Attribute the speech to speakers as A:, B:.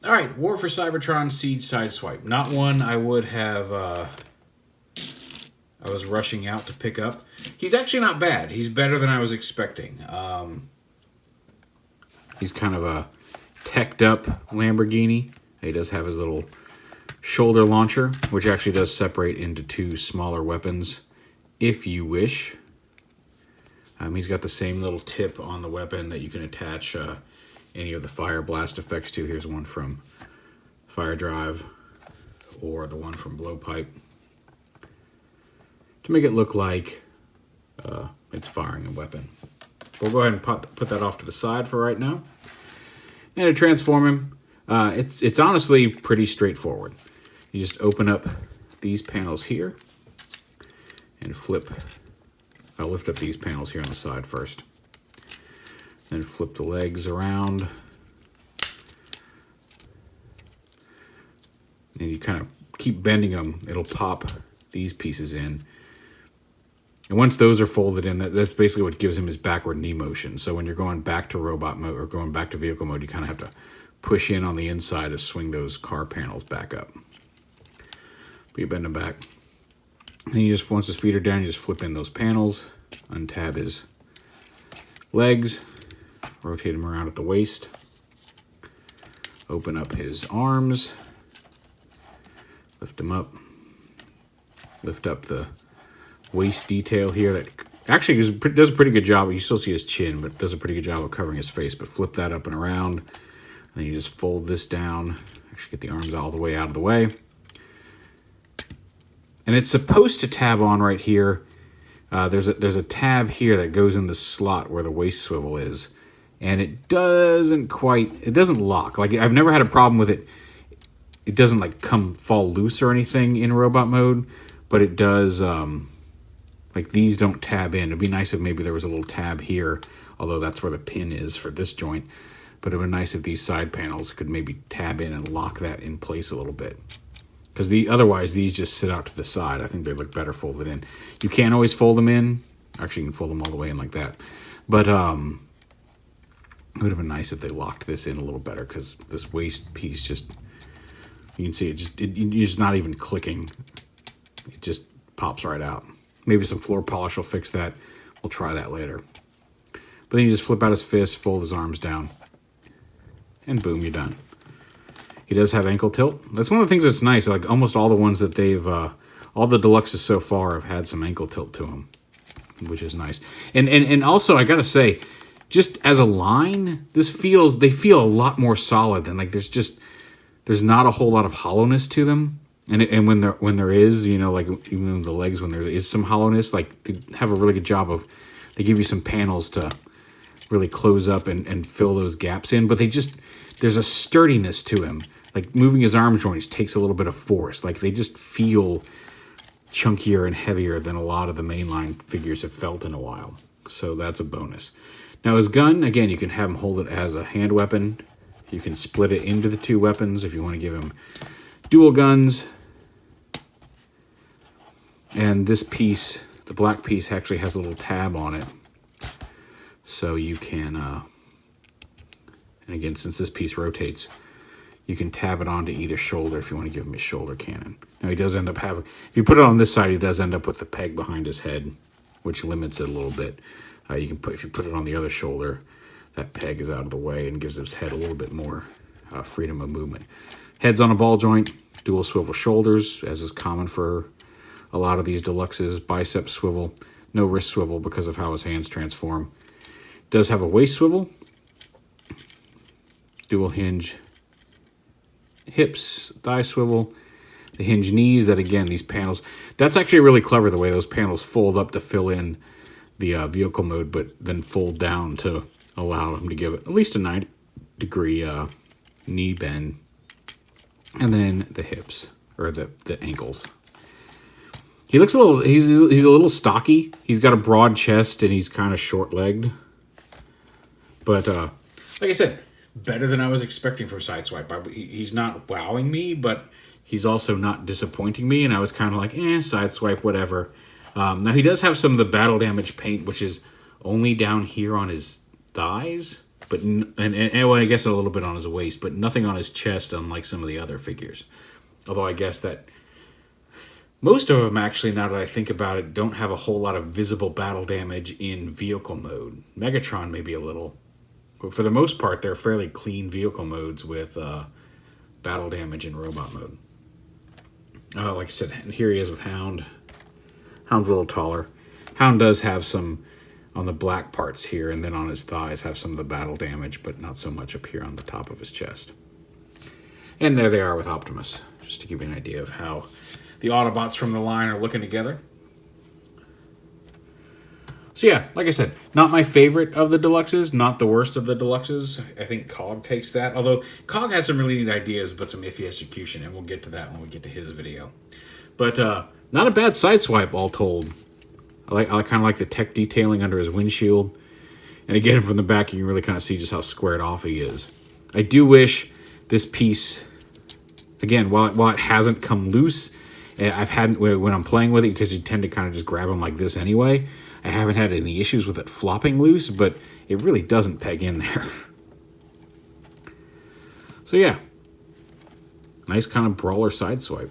A: All right, War for Cybertron Siege Sideswipe. Not one I would have... I was rushing out to pick up. He's actually not bad. He's better than I was expecting. He's kind of a teched up Lamborghini. He does have his little shoulder launcher, which actually does separate into two smaller weapons, if you wish. He's got the same little tip on the weapon that you can attach any of the fire blast effects to. Here's one from Fire Drive, or the one from Blowpipe, to make it look like it's firing a weapon. We'll go ahead and put that off to the side for right now. And to transform him, it's honestly pretty straightforward. You just open up these panels here and flip. I'll lift up these panels here on the side first. Then flip the legs around. And you kind of keep bending them. It'll pop these pieces in. And once those are folded in, that's basically what gives him his backward knee motion. So when you're going back to robot mode or going back to vehicle mode, you kind of have to push in on the inside to swing those car panels back up. But you bend them back. Then you just, once his feet are down, you just flip in those panels, untab his legs, rotate him around at the waist, open up his arms, lift him up, lift up the waist detail here that actually does a pretty good job. You still see his chin, but does a pretty good job of covering his face. But flip that up and around, and then you just fold this down. Actually get the arms all the way out of the way. And it's supposed to tab on right here. There's a tab here that goes in the slot where the waist swivel is. And it doesn't lock. Like, I've never had a problem with it. It doesn't like fall loose or anything in robot mode, but it does, like these don't tab in. It'd be nice if maybe there was a little tab here, although that's where the pin is for this joint. But it would be nice if these side panels could maybe tab in and lock that in place a little bit. Because otherwise, these just sit out to the side. I think they look better folded in. You can't always fold them in. Actually, you can fold them all the way in like that. But it would have been nice if they locked this in a little better, because this waist piece just, you can see it's just not even clicking. It just pops right out. Maybe some floor polish will fix that. We'll try that later. But then you just flip out his fist, fold his arms down, and boom, you're done. He does have ankle tilt. That's one of the things that's nice. Like almost all the ones that they've, all the deluxes so far have had some ankle tilt to them, which is nice. And also, I gotta say, just as a line, they feel a lot more solid than, like, there's not a whole lot of hollowness to them. And when there is, you know, like even the legs, when there is some hollowness, like they have a really good job of, they give you some panels to really close up and fill those gaps in. But there's a sturdiness to him. Like moving his arm joints takes a little bit of force. Like they just feel chunkier and heavier than a lot of the mainline figures have felt in a while. So that's a bonus. Now his gun, again, you can have him hold it as a hand weapon. You can split it into the two weapons if you want to give him dual guns. And this piece, the black piece, actually has a little tab on it. So you can, and again, since this piece rotates, you can tab it onto either shoulder if you want to give him his shoulder cannon. Now he does end up having, if you put it on this side, he does end up with the peg behind his head, which limits it a little bit. If you put it on the other shoulder, that peg is out of the way and gives his head a little bit more freedom of movement. Head's on a ball joint, dual swivel shoulders, as is common for a lot of these deluxes. Bicep swivel, no wrist swivel because of how his hands transform. Does have a waist swivel, dual hinge hips, thigh swivel, the hinge knees. That again, these panels, that's actually really clever the way those panels fold up to fill in the vehicle mode, but then fold down to allow him to give it at least a 90-degree knee bend. And then the hips, or the ankles. He looks he's a little stocky. He's got a broad chest and he's kind of short-legged. But like I said, better than I was expecting from Sideswipe. He's not wowing me, but he's also not disappointing me. And I was kind of like, Sideswipe, whatever. Now he does have some of the battle damage paint, which is only down here on his thighs. but well, I guess a little bit on his waist, but nothing on his chest, unlike some of the other figures. Although I guess that most of them, actually, now that I think about it, don't have a whole lot of visible battle damage in vehicle mode. Megatron maybe a little, but for the most part, they're fairly clean vehicle modes with battle damage in robot mode. Like I said, here he is with Hound. Hound's a little taller. Hound does have some on the black parts here, and then on his thighs have some of the battle damage, but not so much up here on the top of his chest. And there they are with Optimus, just to give you an idea of how the Autobots from the line are looking together. So yeah, like I said, not my favorite of the Deluxes, not the worst of the Deluxes. I think Cog takes that, although Cog has some really neat ideas, but some iffy execution, and we'll get to that when we get to his video. But not a bad Sideswipe, all told. I kind of like the tech detailing under his windshield. And again, from the back, you can really kind of see just how squared off he is. I do wish this piece, again, while it hasn't come loose, I've had, when I'm playing with it, because you tend to kind of just grab them like this anyway, I haven't had any issues with it flopping loose, but it really doesn't peg in there. So yeah, nice kind of brawler Sideswipe.